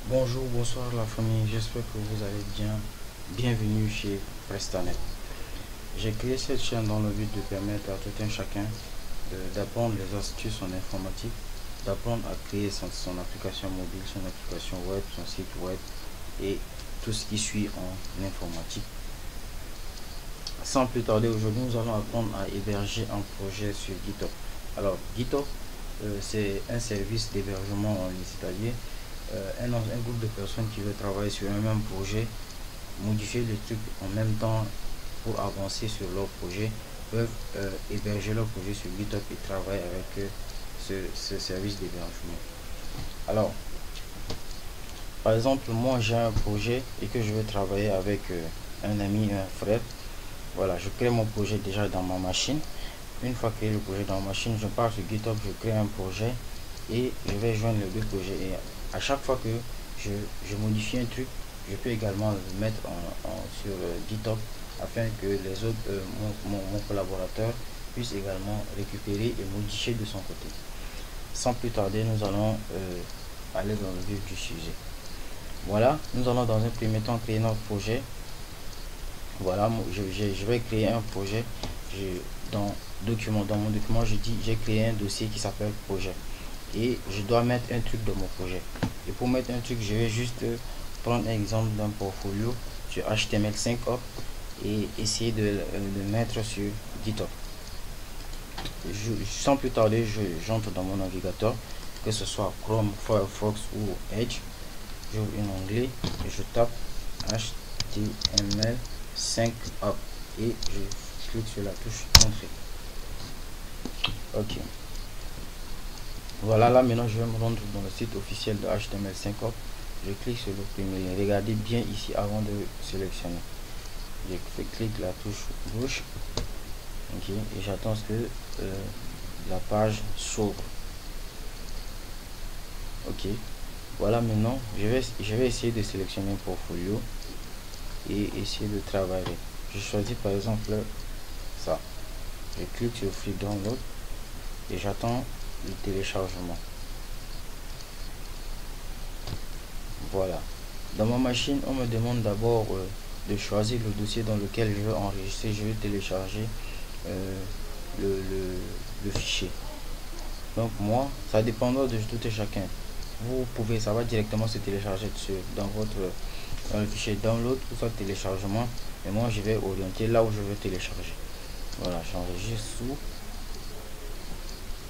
Bonjour, bonsoir la famille, j'espère que vous allez bien. Bienvenue chez Prestanet. J'ai créé cette chaîne dans le but de permettre à tout un chacun d'apprendre les astuces en informatique, d'apprendre à créer son application mobile, son application web, son site web et tout ce qui suit en informatique. Sans plus tarder, aujourd'hui nous allons apprendre à héberger un projet sur GitHub. Alors GitHub, c'est un service d'hébergement en ligne, c'est-à-dire un groupe de personnes qui veut travailler sur un même projet, modifier les trucs en même temps pour avancer sur leur projet, peuvent héberger leur projet sur GitHub et travailler avec ce service d'hébergement. Alors, par exemple, moi j'ai un projet et que je veux travailler avec un ami, un frère. Voilà, je crée mon projet déjà dans ma machine. Une fois créé le projet dans ma machine, je pars sur GitHub, je crée un projet et je vais joindre les deux projets. Et à chaque fois que je modifie un truc, je peux également le mettre sur GitHub afin que les autres, mon collaborateur puisse également récupérer et modifier de son côté. Sans plus tarder, nous allons aller dans le vif du sujet. Voilà, nous allons dans un premier temps créer notre projet. Voilà, je vais créer un projet. Dans mon document, je dis j'ai créé un dossier qui s'appelle projet et je dois mettre un truc dans mon projet. Et pour mettre un truc, je vais juste prendre un exemple d'un portfolio sur HTML5 et essayer de le mettre sur GitHub. Sans plus tarder, j'entre dans mon navigateur, que ce soit Chrome, Firefox ou Edge. J'ouvre un onglet et je tape HTML5 et je clique sur la touche entrée. Ok, voilà, là maintenant je vais me rendre dans le site officiel de HTML5 je clique sur le premier lien. Regardez bien ici avant de sélectionner, je clique la touche gauche, ok, et j'attends que la page s'ouvre. Ok, voilà, maintenant je vais essayer de sélectionner un portfolio et essayer de travailler. Je choisis par exemple ça, je clique sur Free Download et j'attends le téléchargement. Voilà, dans ma machine on me demande d'abord de choisir le dossier dans lequel je veux enregistrer, je vais télécharger le fichier. Donc moi, ça dépendra de tout et chacun. Vous pouvez, ça va directement se télécharger dans le fichier download ou soit téléchargement, et moi je vais orienter là où je veux télécharger. Voilà, j'enregistre sous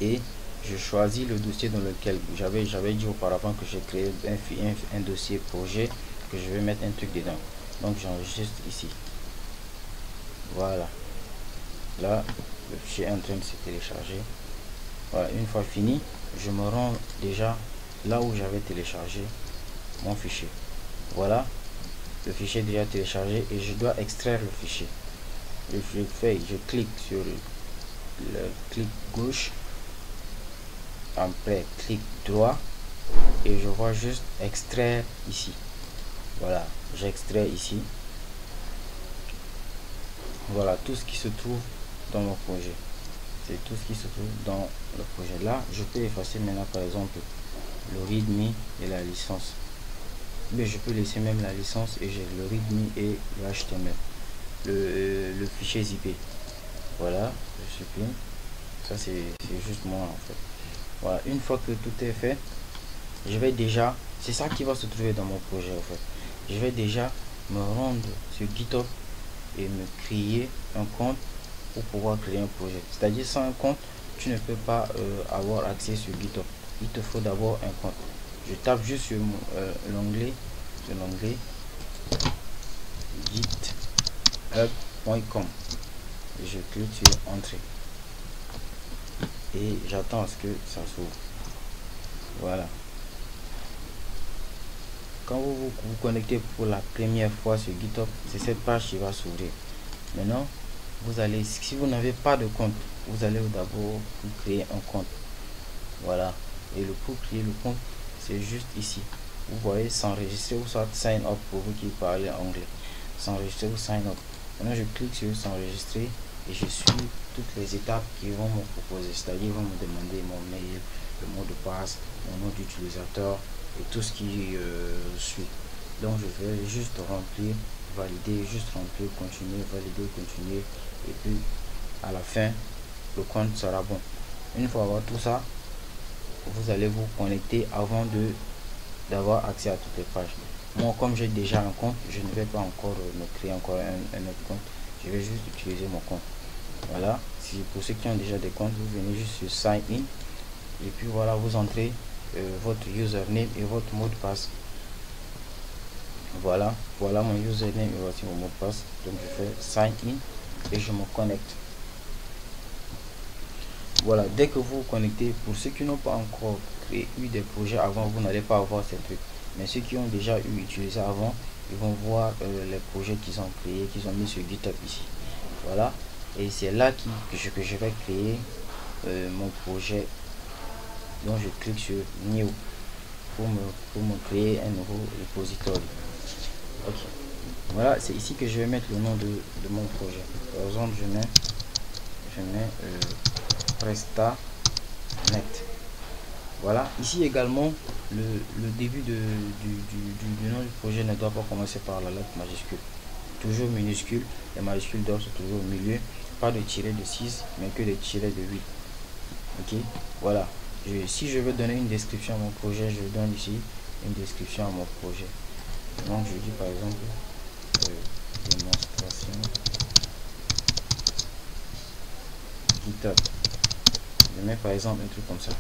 et je choisis le dossier dans lequel j'avais dit auparavant que j'ai créé un dossier projet, que je vais mettre un truc dedans. Donc j'enregistre ici. Voilà, là le fichier est en train de se télécharger. Voilà, une fois fini, je me rends déjà là où j'avais téléchargé mon fichier. Voilà, le fichier est déjà téléchargé et je dois extraire le fichier. Je clique sur le clic gauche, après clic droit et je vois juste extraire ici. Voilà, j'extrais ici. Voilà tout ce qui se trouve dans mon projet. C'est tout ce qui se trouve dans le projet. Là, je peux effacer maintenant par exemple le readme et la licence. Mais je peux laisser même la licence et j'ai le readme et le HTML. Le fichier zip. Voilà, je supprime. Ça c'est juste moi en fait. Voilà, une fois que tout est fait, je vais déjà, c'est ça qui va se trouver dans mon projet en fait. Je vais déjà me rendre sur GitHub et me créer un compte pour pouvoir créer un projet. C'est-à-dire sans un compte, tu ne peux pas avoir accès sur GitHub. Il te faut d'abord un compte. Je tape juste sur l'onglet github.com et je clique sur entrée et j'attends à ce que ça s'ouvre. Voilà, quand vous connectez pour la première fois sur GitHub, c'est cette page qui va s'ouvrir. Maintenant, vous allez, si vous n'avez pas de compte, vous allez d'abord créer un compte. Voilà, et pour créer le compte, c'est juste ici. Vous voyez s'enregistrer ou soit sign up pour vous qui parlez anglais. S'enregistrer ou sign up. Maintenant, je clique sur s'enregistrer et je suis toutes les étapes qu'ils vont me proposer. C'est-à-dire, ils vont me demander mon mail, le mot de passe, mon nom d'utilisateur, et tout ce qui suit. Donc je vais juste remplir, valider, juste remplir, continuer, valider, continuer, et puis à la fin le compte sera bon. Une fois avoir tout ça, vous allez vous connecter avant d'avoir accès à toutes les pages. Moi, comme j'ai déjà un compte, je ne vais pas encore me créer encore un autre compte. Je vais juste utiliser mon compte. Voilà, si pour ceux qui ont déjà des comptes, vous venez juste sur sign in et puis voilà, vous entrez votre username et votre mot de passe. Voilà mon username et voici mon mot de passe. Donc je fais sign in et je me connecte. Voilà, dès que vous vous connectez, pour ceux qui n'ont pas encore eu des projets avant, vous n'allez pas avoir ces trucs. Mais ceux qui ont déjà utilisé avant, ils vont voir les projets qu'ils ont créés, qu'ils ont mis sur GitHub ici. Voilà, et c'est là que je vais créer mon projet. Donc je clique sur New pour me créer un nouveau repository. Ok, voilà, c'est ici que je vais mettre le nom de mon projet. Par exemple, je mets PrestaNet. Voilà, ici également le début du nom du projet ne doit pas commencer par la lettre majuscule, toujours minuscule. Les majuscules doivent se trouver au milieu, pas de tiret de 6 mais que des tirets de 8. Ok, voilà, si je veux donner une description à mon projet, je donne ici une description à mon projet. Donc je dis par exemple démonstration GitHub. Je mets par exemple un truc comme ça.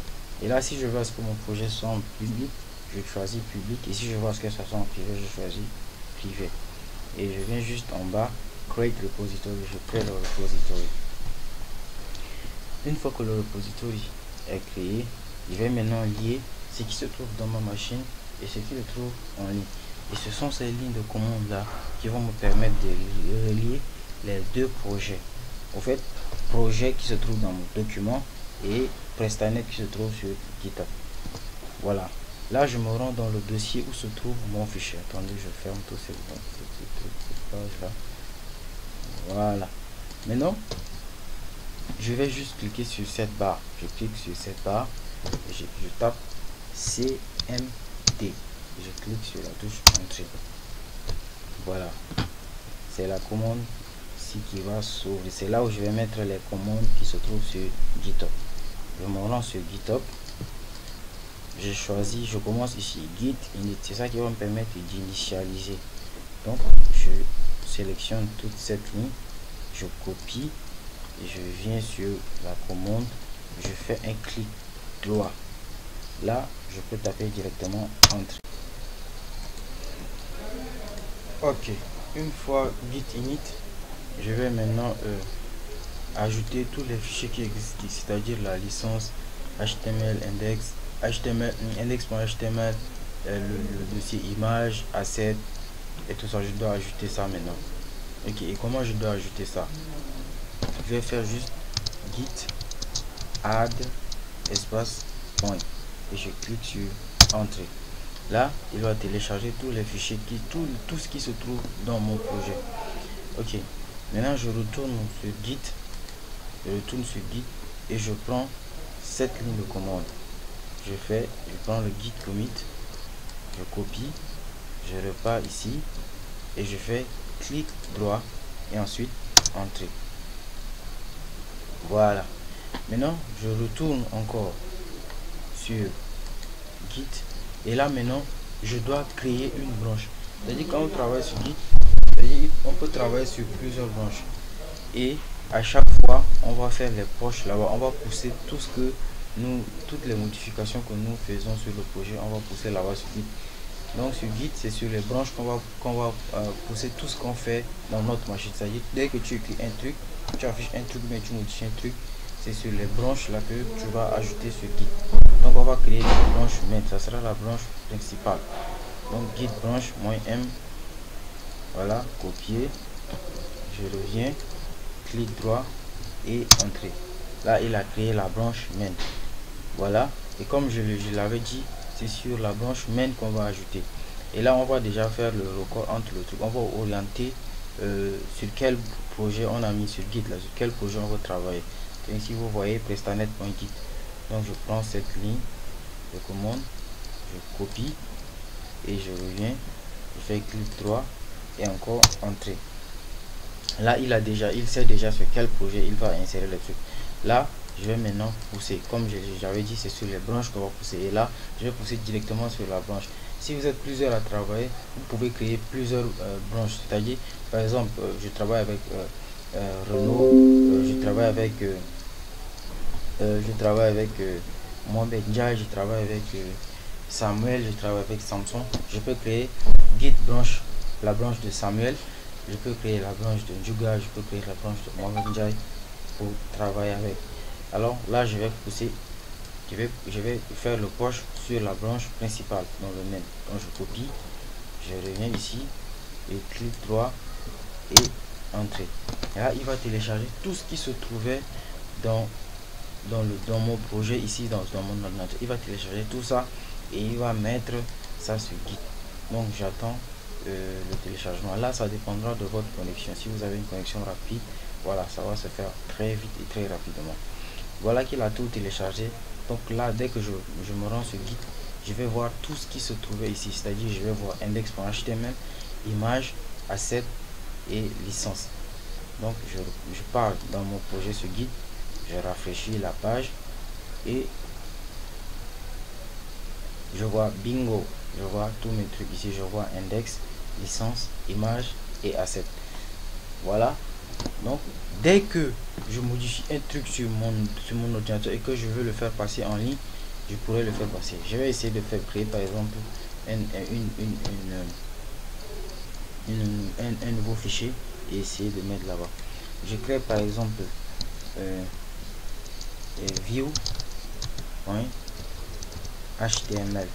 Et là, si je veux à ce que mon projet soit en public, je choisis public. Et si je veux à ce que ça soit en privé, je choisis privé. Et je viens juste en bas, create repository, je crée le repository. Une fois que le repository est créé, je vais maintenant lier ce qui se trouve dans ma machine et ce qui se trouve en ligne. Et ce sont ces lignes de commande là qui vont me permettre de relier les deux projets. En fait, projet qui se trouve dans mon document et PrestaNet qui se trouve sur GitHub. Voilà. Là, je me rends dans le dossier où se trouve mon fichier. Attendez, je ferme tous ces pages là. Voilà. Maintenant, je vais juste cliquer sur cette barre. Je clique sur cette barre et je tape CMD. Je clique sur la touche Entrée. Voilà. C'est la commande ici qui va s'ouvrir. C'est là où je vais mettre les commandes qui se trouvent sur GitHub. Je me rends sur GitHub. Je choisis, je commence ici Git init. C'est ça qui va me permettre d'initialiser. Donc, je sélectionne toute cette ligne. Je copie. Et je viens sur la commande, je fais un clic droit. Là, je peux taper directement Entrée. Ok, une fois git init, je vais maintenant ajouter tous les fichiers qui existent, c'est-à-dire la licence HTML index, HTML index.html, le dossier image, asset et tout ça. Je dois ajouter ça maintenant. Ok, et comment je dois ajouter ça? Je vais faire juste git add espace point et je clique sur Entrée. Là, il va télécharger tous les fichiers tout ce qui se trouve dans mon projet. Ok, maintenant je retourne sur Git, et je prends cette ligne de commande. Je prends le git commit, je copie, je repars ici et je fais clic droit et ensuite Entrée. Voilà. Maintenant, je retourne encore sur Git et là maintenant, je dois créer une branche. C'est-à-dire quand on travaille sur Git, on peut travailler sur plusieurs branches et à chaque fois, on va faire les poches là-bas. On va pousser toutes les modifications que nous faisons sur le projet, on va pousser là-bas sur Git. Donc sur Git, c'est sur les branches qu'on va pousser tout ce qu'on fait dans notre machine. C'est-à-dire dès que tu écris un truc, tu affiches un truc, mais tu modifies un truc, c'est sur les branches là que tu vas ajouter sur Git. Donc on va créer une branche main, ça sera la branche principale. Donc git branche -m, voilà, copier, je reviens, clic droit et Entrée. Là il a créé la branche main. Voilà, et comme je l'avais dit, c'est sur la branche main qu'on va ajouter. Et là on va déjà faire le record entre le truc. On va orienter sur quel projet on a mis sur Git là, sur quel projet on va travailler. Et ici vous voyez prestanet.git. Donc je prends cette ligne de commande, je copie et je reviens, je fais clic droit et encore entrée. Là il sait déjà sur quel projet il va insérer le truc. Là je vais maintenant pousser, comme j'avais dit, c'est sur les branches qu'on va pousser, et là je vais pousser directement sur la branche. Si vous êtes plusieurs à travailler, vous pouvez créer plusieurs branches, c'est-à-dire par exemple je travaille avec Renault, je travaille avec Mohamed Ndiaye, je travaille avec Samuel, je travaille avec Samson. Je peux créer git branche, la branche de Samuel, je peux créer la branche de Njuga, je peux créer la branche de Mohamed Ndiaye pour travailler avec. Alors là je vais pousser, je vais faire le push sur la branche principale dans le même. Donc je copie, je reviens ici et clic droit et entrée. Et là il va télécharger tout ce qui se trouvait dans mon projet ici, dans mon ordinateur. Il va télécharger tout ça et il va mettre ça sur Git. Donc j'attends le téléchargement. Là ça dépendra de votre connexion. Si vous avez une connexion rapide, voilà, ça va se faire très vite et très rapidement. Voilà qu'il a tout téléchargé. Donc là, dès que je me rends sur Git, je vais voir tout ce qui se trouvait ici, c'est à dire je vais voir index.html, image, asset et licence. Donc je pars dans mon projet sur Git, je rafraîchis la page et je vois bingo, je vois tous mes trucs ici, je vois index, licence, image et asset. Voilà. Donc dès que je modifie un truc sur mon ordinateur et que je veux le faire passer en ligne, je pourrais le faire passer. Je vais essayer de faire créer par exemple un nouveau fichier et essayer de mettre là-bas. Je crée par exemple view.html,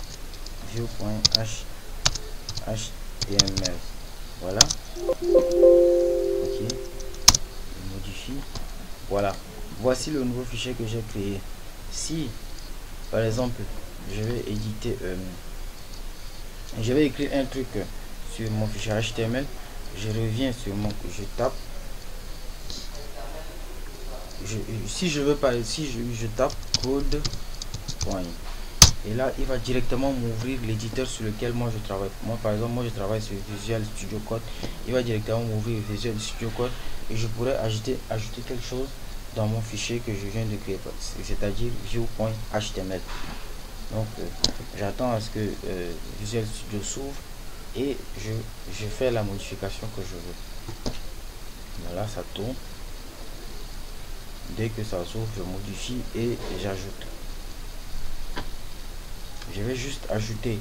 view.html. Voilà. Ok. Je modifie. Voilà. Voici le nouveau fichier que j'ai créé. Si par exemple je vais éditer, je vais écrire un truc sur mon fichier HTML, je reviens sur mon, je tape, si je veux parler, si je tape code point, et là il va directement m'ouvrir l'éditeur sur lequel moi je travaille. Moi par exemple, moi je travaille sur Visual Studio Code, il va directement m'ouvrir Visual Studio Code et je pourrais ajouter quelque chose dans mon fichier que je viens de créer, c'est-à-dire view.html. Donc j'attends à ce que Visual Studio s'ouvre et je fais la modification que je veux. Voilà, ça tourne. Dès que ça s'ouvre, je modifie et j'ajoute. Je vais juste ajouter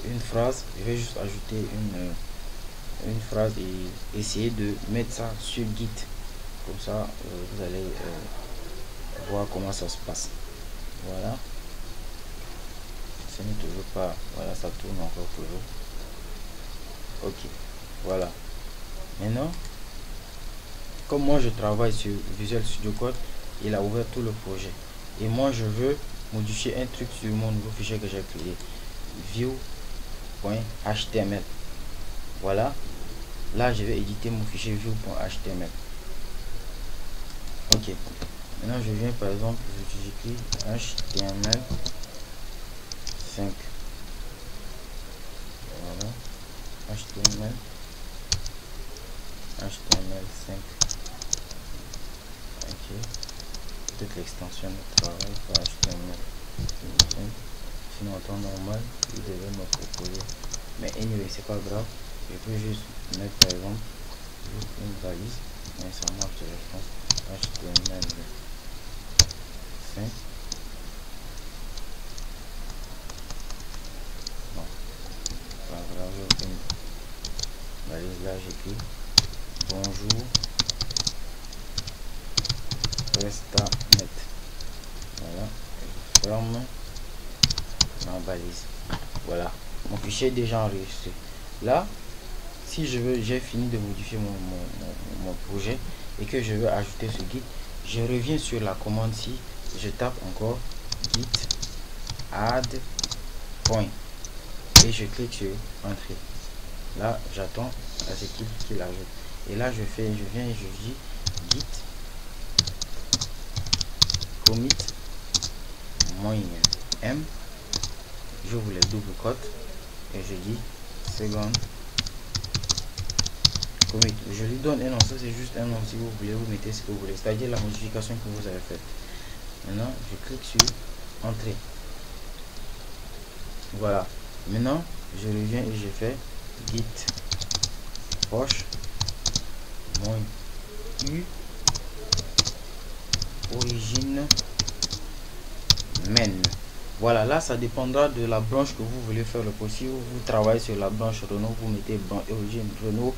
une phrase, je vais juste ajouter une phrase et essayer de mettre ça sur Git. Comme ça, vous allez voir comment ça se passe. Voilà. Ce n'est toujours pas. Voilà, ça tourne encore toujours. Ok. Voilà. Maintenant, comme moi je travaille sur Visual Studio Code, il a ouvert tout le projet. Et moi je veux modifier un truc sur mon nouveau fichier que j'ai créé. View.html. Voilà. Là, je vais éditer mon fichier view.html. Ok. Maintenant, je viens par exemple, j'écris HTML 5. Voilà. HTML 5. Ok. Peut-être l'extension de travail pour HTML 5. Sinon, en temps normal, il devait me proposer. Mais anyway, c'est pas grave. Je peux juste mettre par exemple une valise. Mais ça marche, je pense. HTML 5. Non, pas grave. Une valise là, j'écris bonjour PrestaNet. Voilà, je ferme ma valise. Voilà, mon fichier est déjà enregistré. Là, si je veux, j'ai fini de modifier mon projet et que je veux ajouter ce Git, je reviens sur la commande ci, je tape encore git add point et je clique sur entrée. Là, j'attends à ce qu'il ajoute. Et là, je viens et je dis git commit -m, j'ouvre les doubles cotes et je dis seconde commit. Je lui donne un nom, ça c'est juste un nom. Si vous voulez, vous mettez ce que vous voulez, c'est-à-dire la modification que vous avez faite. Maintenant, je clique sur entrée. Voilà. Maintenant, je reviens et je fais git proche mon u origine main. Voilà, là ça dépendra de la branche que vous voulez faire le post. Si vous travaillez sur la branche Renault, vous mettez origine Renault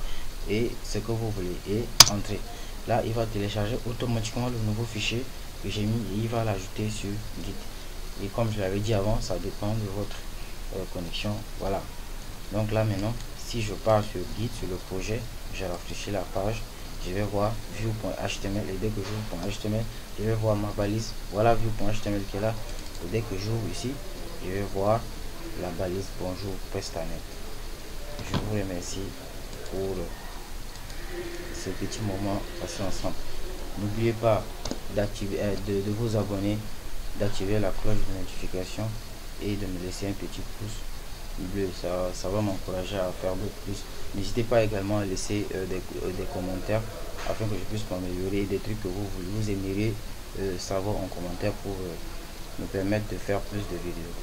et ce que vous voulez et entrée. Là, il va télécharger automatiquement le nouveau fichier que j'ai mis et il va l'ajouter sur Git. Et comme je l'avais dit avant, ça dépend de votre connexion. Voilà. Donc là maintenant, si je pars sur Git, sur le projet, j'ai rafraîchi la page, je vais voir view.html et dès que j'ouvre .html, je vais voir ma balise. Voilà view.html qui est là. Et dès que j'ouvre ici, je vais voir la balise bonjour Prestanet. Je vous remercie pour ce petit moment passé ensemble. N'oubliez pas d'activer, de vous abonner, d'activer la cloche de notification et de me laisser un petit pouce bleu, ça va m'encourager à faire beaucoup plus. N'hésitez pas également à laisser des commentaires afin que je puisse m'améliorer, des trucs que vous aimeriez savoir en commentaire pour me permettre de faire plus de vidéos.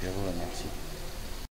Je vous remercie.